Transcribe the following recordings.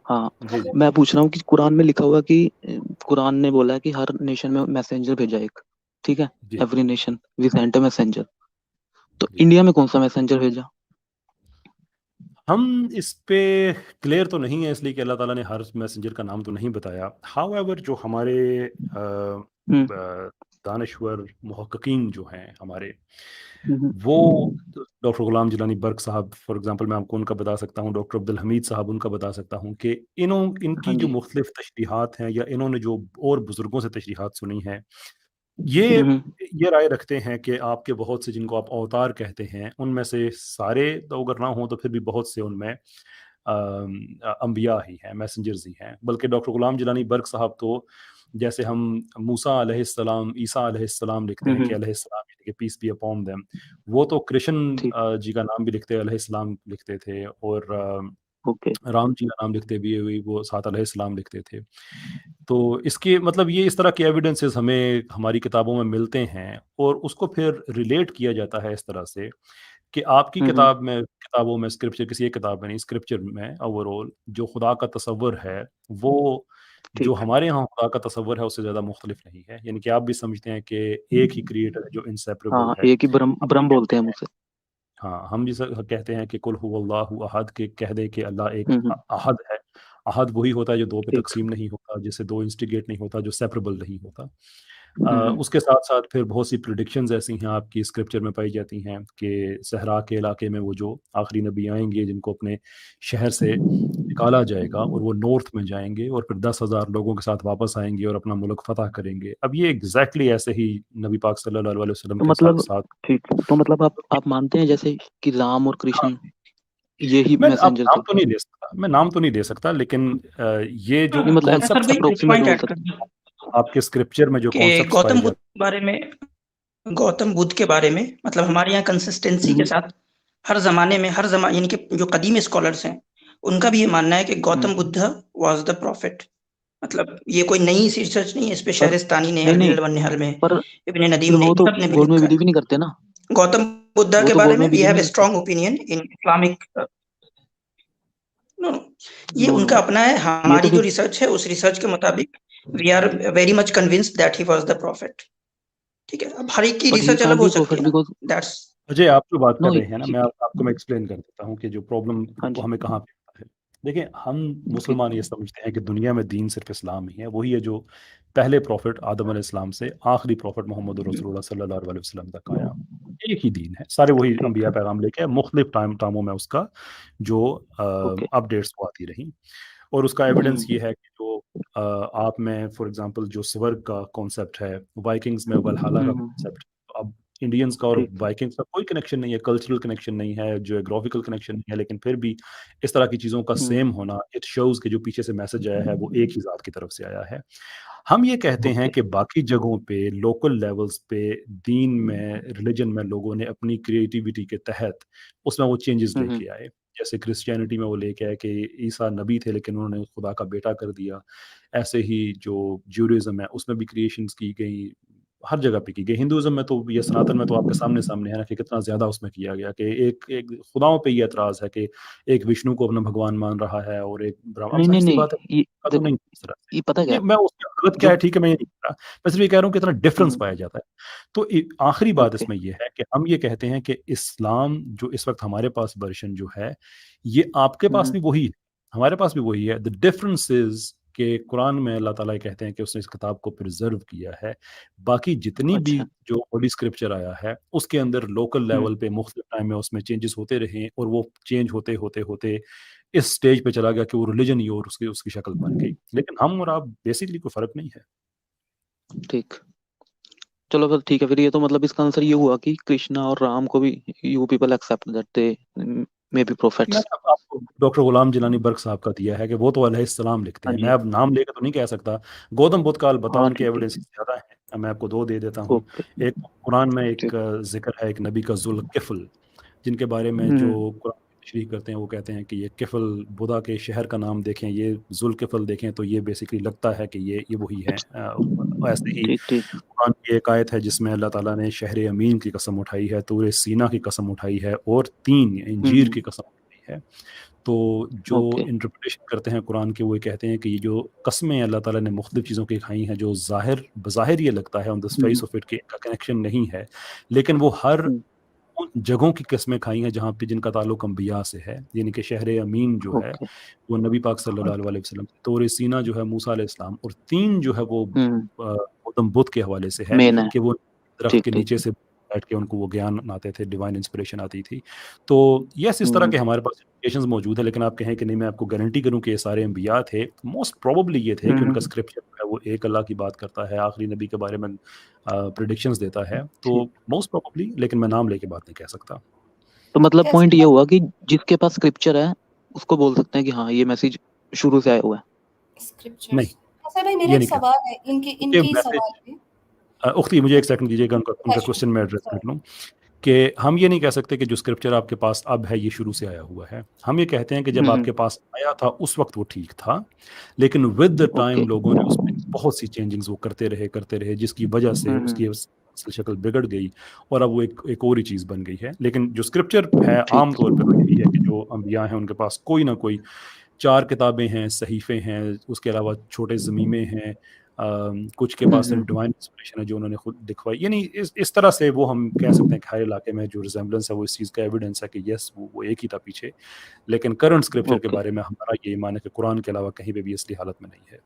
हाँ, जी जी। मैं पूछ रहा हूँ कि कुरान में लिखा हुआ है कि कुरान ने बोला है कि हर नेशन में मैसेंजर भेजा एक, ठीक है। जी every nation we sent a messenger. तो जी। इंडिया में कौन सा मैसेंजर भेजा? हम इस पे क्लियर तो नहीं है, इसलिए कि अल्लाह ताला ने हर मैसेंजर का नाम तो नहीं बताया। हाउएवर जो हमारे हम्म। दानश्वर मुहक्किकीन जो हैं हमारे, हम्म। वो डॉक्टर गुलाम जिलानी बर्क साहब फॉर एग्जांपल मैं आपको उनका बता सकता हूँ, डॉक्टर अब्दुल हमीद साहब उनका बता सकता हूँ कि हाँ इनकी जो जी। मुख्तलिफ तशरीहात हैं या इन्होंने जो और बुजुर्गों से तशरीहात सुनी हैं, ये हम्म। ये राय रखते हैं कि आपके बहुत से जिनको आप अवतार कहते हैं, उनमें से सारे तो अगर ना हो तो फिर भी बहुत से उनमें अंबिया ही हैं, मैसेंजर्स ही हैं। बल्कि डॉक्टर गुलाम जिलानी बर्क साहब तो जैसे हम मूसा अलैहिस्सलाम, ईसा अलैहिस्सलाम लिखते हैं कि हम्म। अलैहिस्सलाम यानी कि पीस बी अपॉन देम, वो तो कृष्ण ठीक। जी का नाम भी लिखते अलैहिस्सलाम लिखते थे, और ओके। राम जी का नाम लिखते भी हुई वो साथ अलैहिस्सलाम लिखते थे। तो इसके मतलब ये इस तरह के एविडेंसेस हमें हमारी किताबों में मिलते हैं, और उसको फिर रिलेट किया जाता है इस तरह से कि आपकी हम्म। किताबों में स्क्रिप्चर, किसी एक किताब में नहीं, स्क्रिप्चर में ओवरऑल जो खुदा का तसव्वुर है, वो जो ठीक। हमारे यहाँ खुदा का तसव्वुर है उससे ज़्यादा मुख्तलिफ नहीं है। यानी कि आप भी समझते हैं कि एक ही क्रिएटर है जो इंसेपरेबल हाँ, है। एक ही ब्रह्म हम भी ब्रह्म बोलते कहते हैं हैं, मुझसे। हाँ, हम भी कहते हैं कि कुल हुवल्लाहु अहद, के कह दे कि अल्लाह एक हम्म। अहद है। अहद वही होता है जो दो पे ठीक। तकसीम नहीं होता, जिससे दो इंस्टिगेट नहीं होता, जो सेपरेबल नहीं होता। हम्म। उसके साथ-साथ फिर बहुत सी प्रेडिक्शंस ऐसी हैं आपकी स्क्रिप्चर में पाई जाती हैं कि सहरा के इलाके में वो जो आखिरी नबी आएँगे जिनको अपने शहर से निकाला जाएगा, और वो नॉर्थ में जाएँगे और फिर 10,000 लोगों के साथ वापस आएँगे और अपना मुल्क फ़तह करेंगे। अब ये एग्ज़ैक्टली ऐसे ही नबी पाक सल्लल्लाहु अलैहि वसल्लम तो के मतलब, साथ-साथ। ठीक, तो मतलब आप मानते हैं जैसे कि राम और हाँ, कृष्ण ये ही मैं अब मैसेंजर नाम थे? तो नहीं ले सकता, मैं नाम तो नहीं दे सकता, लेकिन ये जो नहीं, हाँ, मतलब मैं सर कॉन्सेप्ट्स भाई एक अप्रोक्सीमेट पॉइंट बोल ऐड कर सकते दूं आपके स्क्रिप्चर में जो कि कॉन्सेप्ट्स पाए जाते गौतम बुद्ध के बारे में मतलब हमारे यहाँ कंसिस्टेंसी हैं। के साथ हर जमाने में यानी कि जो कदीम स्कॉलर्स हैं उनका भी ये मानना है कि हम्म। Gautam Buddha was the prophet. मतलब ये कोई नई सी रिसर्च नहीं है, इस पे पर शहरस्तानी ने, नहीं, नहीं, हरबिल वन निहल में, पर इब्न नदीम फिर ने, वो इन तो सब ने भी गॉड में लिखा है। बिलीव ही नहीं करते ना। गौतम बुद्ध वो के तो बारे गॉड में में वी बिलीव हैव नहीं ए करते। Strong opinion in Islamic. No no, ये नो, नो। उनका अपना है। ये हमारी तो जो फिर रिसर्च है उस रिसर्च के मुताबिक we are very much convinced that he was the prophet. ठीक है, अब हर एक की बट ही रिसर्च कांट अलग बी हो सकती प्रॉफिट है ना। बिकॉज दैट्स अजय, आप जो बात नो। कर रहे हैं ना, आपको मैं एक्सप्लेन कर देता हूँ कि जो प्रॉब्लम हाँ को जी। हमें कहाँ पे आता है। देखिए, हम ठीक। मुसलमान ये समझते हैं कि दुनिया में दीन सिर्फ इस्लाम ही है, वही है जो पहले प्रॉफिट आदम अलैहिस्सलाम से आखिरी प्रॉफिट मोहम्मद रसूलुल्लाह सल्लल्लाहु अलैहि वसल्लम तक आया। एक ही दीन है, सारे वही ठीक। अंबिया पैगाम लेके आए, मुख्तलिफ टाइमों में उसका जो ओके। अपडेट्स वो आती रही। और उसका एविडेंस ये हम्म। है कि जो आप में फॉर एग्जांपल जो स्वर्ग का कॉन्सेप्ट है, वाइकिंग्स में वलहला का हम्म। कॉन्सेप्ट, अब इंडियंस का और ठीक। वाइकिंग्स का कोई कनेक्शन नहीं है, कल्चरल कनेक्शन नहीं है, ज्योग्राफिकल कनेक्शन नहीं है, लेकिन फिर भी इस तरह की चीज़ों का हम्म। सेम होना, इट शोज़ कि जो पीछे से मैसेज आया है वो एक ही ज़ात की तरफ से आया है। हम ये कहते हैं ओके। कि बाकी जगहों पे, लोकल लेवल्स पे, दीन में, रिलिजन में लोगों ने अपनी क्रिएटिविटी के तहत उसमें वो चेंजेस हम्म। लेके आए। जैसे क्रिश्चियनिटी में वो लेके आए कि ईसा नबी थे लेकिन उन्होंने खुदा का बेटा कर दिया। ऐसे ही जो ज्यूडाइज़्म है उसमें भी क्रिएशंस की गई, हर जगह पे की गई। हिंदुइज़्म में तो, ये सनातन में तो आपके सामने-सामने है ना कि कितना ज़्यादा उसमें किया गया कि एक एक खुदाओं पे ये एतराज़ है कि एक विष्णु को अपना भगवान मान रहा है और एक ब्रह्मा। अब नहीं, नहीं, ज़ाहिर-सी नहीं। बात है, ये का तो देखो, नहीं इस तरह ये से। पता क्या ये है? मैं उसमें गलत क्या जो है ठीक है, मैं ये नहीं कह रहा। मैं सिर्फ ये कह रहा हूँ कि इतना डिफरेंस हम्म। पाया जाता है। तो आखिरी बात ओके। इसमें ये है कि हम ये कहते हैं कि इस्लाम जो इस वक़्त हमारे पास वर्ज़न जो है, ये आपके पास हम्म। भी वही है, हमारे पास भी वही है। द डिफरेंस इज़ कि कुरान में अल्लाह ताला ये कहते हैं कि उसने इस किताब को प्रिज़र्व किया है। बाकी जितनी भी अच्छा। जो होली स्क्रिप्चर आया है, उसके अंदर लोकल हम्म। लेवल पे मुख्तलिफ टाइम में उसमें चेंजेस होते रहे हैं, और वो चेंज होते इस स्टेज पे चला गया कि वो रिलीजन ही और उसकी उसकी शक्ल बन गई। लेकिन हम और आप बेसिकली कोई फ़र्क नहीं है। ठीक। चलो फिर ठीक है, फिर ये तो मतलब इसका आंसर ये हुआ कि कृष्णा और राम को भी you people accept that they may be prophets. मैंने अब आपको डॉक्टर गुलाम जिलानी बर्क साहब का दिया है कि वो तो अलैहिस्सलाम लिखते हाँ हैं। मैं जी। अब नाम लेकर तो नहीं कह सकता। गौतम बुद्ध का अलबत्ता हाँ, उनके ठीक, ठीक। एविडेंसेस ज़्यादा हैं। अब मैं आपको 2 दे देता हूँ। ओके। एक कुरान में एक ठीक। ज़िक्र है एक नबी का ज़ुल्किफ़्ल, जिनके बारे में जो हम्म। कुरान में तशरीह करते हैं वो कहते हैं कि ये किफ़्ल, बुदा के शहर का नाम देखें, ये ज़ुल्किफ़्ल देखें तो ये बेसिकली लगता है कि ये वही है। अच्छा। ऐसे ही ठीक, ठीक। कुरान की एक आयत है जिसमें अल्लाह ताला ने शहर अमीन की कसम उठाई है, तूर सीना की कसम उठाई है और 3 इंजीर हम्म। की कसम उठाई है। तो जो ओके इंटरप्रिटेशन करते हैं कुरान के, वो ये कहते हैं कि ये जो कस्में अल्लाह ताला ने मुख्तलिफ चीज़ों की खाई हैं, जो बज़ाहिर ये लगता है on the face of it कि इनका कनेक्शन नहीं है, लेकिन वो हर उन जगहों की कस्में खाई हैं जहाँ पे जिनका ताल्लुक अंबिया से है, यानी कि शहर अमीन जो है ओके वो नबी पाक सल्लल्लाहु अलैहि वसल्लम, तौर सीना जो है मूसा अलैहिस्सलाम, और 3 जो है वो गौतम बुद्ध के हवाले से है मेन है। कि वो दरख्त ठीक के ठीक नीचे से बैठ के उनको वो ज्ञान आते थे, डिवाइन इंस्पिरेशन आती थी। तो यस, इस तरह के हमारे पास इंडिकेशंस मौजूद है, लेकिन आप कहें कि नहीं मैं आपको गारंटी करूं कि ये सारे अंबिया थे, मोस्ट प्रोबेबली ये थे कि उनका स्क्रिप्चर जो है वो एक अल्लाह की बात करता है, आखिरी नबी के बारे में प्रेडिक्शंस देता है, तो ठीक। मोस्ट प्रोबेबली, लेकिन मैं नाम लेके बात नहीं कह सकता। तो मतलब कैसे पॉइंट ये हुआ कि जिसके पास स्क्रिप्चर है उसको बोल सकते हैं कि हाँ ये मैसेज शुरू से आया हुआ है। स्क्रिप्चर्स? नहीं, अच्छा भाई, मेरा ये एक नहीं कह सवाल है इनके सकता। इनके ही मैसेज सवाल पे। उख्ती मुझे एक सेकंड दीजिएगा, उनका क्वेश्चन मैं एड्रेस कर लूँ। कि हम ये नहीं कह सकते कि जो स्क्रिप्चर आपके पास अब है ये शुरू से आया हुआ है। हम ये कहते हैं कि जब आपके पास आया था उस वक्त वो ठीक था, लेकिन विद द टाइम ओके लोगों ने उसमें बहुत सी चेंजिंग्स वो करते रहे, जिसकी वजह से उसकी असल शक्ल बिगड़ गई और अब वो एक और ही चीज़ बन गई है। लेकिन जो स्क्रिप्चर है ठीक आम तौर पर वो यही है कि जो अंबिया हैं उनके पास कोई ना कोई 4 किताबें हैं, सहीफ़े हैं, उसके अलावा छोटे ज़मीमे हैं, कुछ के पास सिर्फ डिवाइन इंस्पिरेशन है जो उन्होंने खुद दिखवाई। यानी इस तरह से वो हम कह सकते हैं कि हर इलाके में जो रिजेम्बलेंस है वो इस चीज़ का एविडेंस है कि यस वो एक ही था पीछे। लेकिन करंट स्क्रिप्चर के ओके बारे में हमारा ये ईमान है कि कुरान के अलावा कहीं पे भी असली हालत में नहीं है।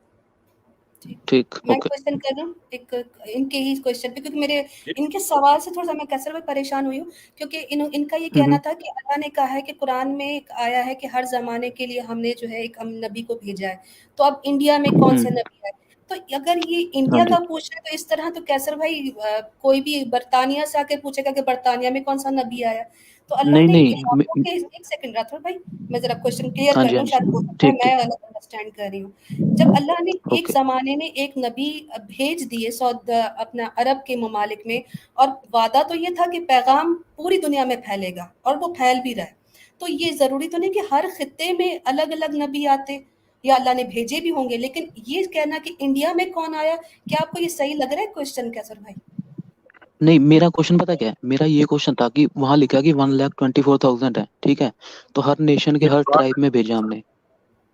ठीक मैं ओके क्वेश्चन कर रहा हूँ एक इनके ही क्वेश्चन पे, क्योंकि मेरे इनके सवाल से थोड़ा सा मैं कैसर भाई परेशान हुई हूँ, क्योंकि इनका ये कहना था कि अल्लाह ने कहा है कि कुरान में एक आया है कि हर जमाने के लिए हमने जो है एक नबी को भेजा है, तो अब इंडिया में कौन से नबी है? तो अगर ये इंडिया हाँ जी का पूछ रहे हैं तो इस तरह तो कैसर भाई कोई भी बर्तानिया से आके पूछेगा कि बर्तानिया में कौन सा नबी आया, तो अल्लाह नहीं ने नहीं इमामों के एक सेकंड राठौर भाई, मैं जरा क्वेश्चन क्लियर हाँ कर जी हाँ लूँ, जी शायद हो सकता है ठीक मैं ठीक अलग अंडरस्टैंड कर रही हूँ। जब अल्लाह ने एक ओके ज़माने में एक नबी भेज दिए अपना अरब के ममालिक में, और वादा तो ये था कि पैगाम पूरी दुनिया में फैलेगा, और वो फैल भी रहा है। तो ये ज़रूरी तो नहीं कि हर खित्ते में अलग-अलग नबी आते, या अल्लाह ने भेजे भी होंगे, लेकिन ये कहना कि इंडिया में कौन आया, क्या आपको ये सही लग रहा है क्वेश्चन कैसर भाई? नहीं मेरा क्वेश्चन पता क्या है, मेरा ये क्वेश्चन था कि वहां लिखा कि 1,24,000 है, ठीक है, तो हर नेशन के नहीं हर कुरान ट्राइब में भेजा हमने,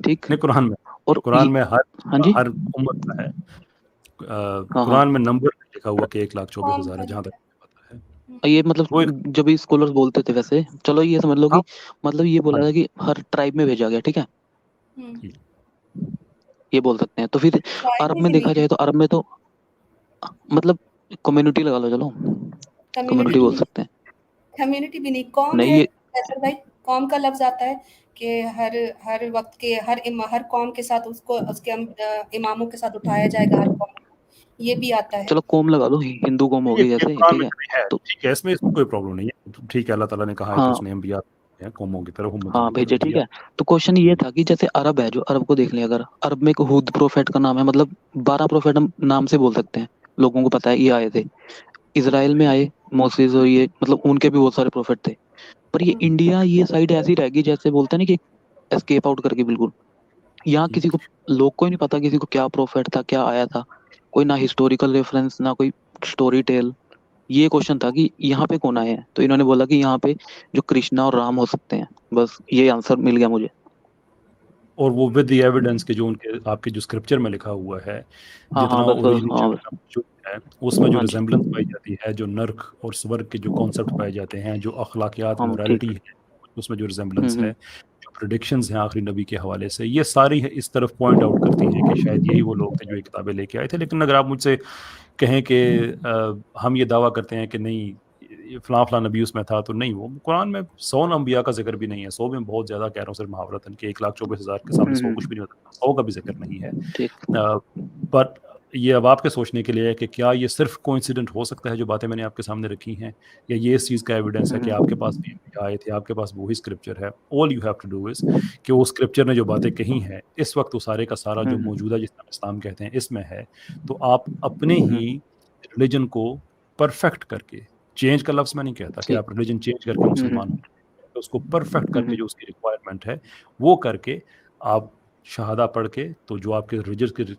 ठीक, नहीं कुरान में और कुरान में हाँ जी हर उम्मत का है। हाँ हाँ कुरान में नंबर लिखा हुआ कि 1,24,000 कौन है, का जहाँ तक लिखा मुझे पता है। है? ये मतलब वो एक जब भी स्कॉलर्स बोलते थे वैसे, चलो ये समझ लो हाँ, कि मतलब ये हाँ बोला था जी, कि हर ट्राइब में भेजा गया, ठीक है, हुँ, ये बोल सकते हैं। तो फिर ट्राइब अरब में में भी देखा नहीं, जाए तो अरब में तो मतलब कम्युनिटी लगा लो, चलो कम्युनिटी कम्युनिटी भी बोल नहीं, सकते हैं। कम्युनिटी भी नहीं, कौम नहीं है ये कैसर भाई, कौम का लफ्ज़ आता है कि हर वक़्त के हर कौम के साथ उसको उसके इमामों के साथ उठाया जाएगा हर कौम को, ये भी आता है। चलो कौम लगा लो, हिंदू कौम हो ये गई जैसे, कुरान ठीक में है, कभी है, तो ठीक है, इसमें कोई प्रॉब्लम नहीं है। ठीक है, अल्लाह ताला ने कहा है कि हाँ उसने अंबिया हैं कौमों की तरफ, उम्मतों हाँ की तरफ भेजे, ठीक दिया। है। तो क्वेश्चन ये था कि जैसे अरब है, जो अरब को देख लें, अगर अरब में एक हुद प्रोफेट का नाम है, मतलब 12 प्रोफेट हम नाम से बोल सकते हैं, लोगों को पता है ये आए थे इसराइल में, आए मोसेस, और ये मतलब उनके भी बहुत सारे प्रोफेट थे। पर ये इंडिया ये साइड ऐसी रहेगी जैसे बोलते हैं ना कि एस्केप आउट करके, बिल्कुल यहाँ किसी को, लोग को ही नहीं पता किसी को क्या प्रोफेट था, क्या आया था, कोई ना हिस्टोरिकल रेफरेंस ना कोई स्टोरी टेल। ये क्वेश्चन था कि यहाँ पे कौन आए हैं, तो इन्होंने बोला कि यहाँ पे जो कृष्णा और राम हो सकते हैं, बस ये आंसर मिल गया मुझे। और वो विद द एविडेंस के जो उनके आपके जो स्क्रिप्चर में लिखा हुआ है, हाँ जितना हाँ बस बस ओरिजिनल हाँ बस मौजूद है, उसमें जो हाँ जी रिजेम्बलेंस पाई जाती है, जो नर्क और स्वर्ग के जो कॉन्सेप्ट पाए जाते हैं, जो अखलाकियात हम मोरालिटी ठीक है, उसमें जो रिजेम्बलेंस है, हम्म। जो प्रेडिक्शंस हैं आखिरी नबी के हवाले से, ये सारी है इस तरफ पॉइंट आउट करती हैं कि शायद यही वो लोग थे जो ये किताबें लेके आए थे। लेकिन अगर आप मुझसे कहें कि हम ये दावा करते हैं कि नहीं ये फलां नबी उसमें था, तो नहीं, वो कुरान में 100 अंबिया का जिक्र भी नहीं है, 100 में बहुत ज़्यादा कह रहा हूँ सिर्फ मुहावरतन कि 1,24,000 के सामने 100 कुछ भी नहीं होता, 100 का भी जिक्र नहीं है। ठीक बट ये अब आपके सोचने के लिए है कि क्या ये सिर्फ कोइंसिडेंट हो सकता है जो बातें मैंने आपके सामने रखी हैं, या ये इस चीज़ का एविडेंस है कि आपके पास भी अंबिया आए थे, आपके पास वही स्क्रिप्चर है। All you have to do is कि वो स्क्रिप्चर ने जो बातें कही हैं इस वक्त, वो सारे का सारा जो मौजूदा जिसमें इस्लाम कहते हैं इसमें है, तो आप अपने ही रिलीजन को परफेक्ट करके, चेंज का लफ्ज़ मैं नहीं कहता कि ठीक आप रिलीजन चेंज करके मुसलमान हो, तो उसको परफेक्ट करके जो उसकी रिक्वायरमेंट है वो करके आप शहादा पढ़ के, तो जो आपके रिलीजन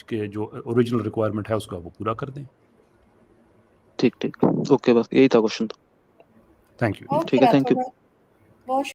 के जो ओरिजिनल रिक्वायरमेंट है उसको आप वो पूरा कर दें। ठीक ठीक ओके, बस यही था क्वेश्चन तो। Thank you. ओके ठीक है, थैंक राठौर यू। भाई, बहुत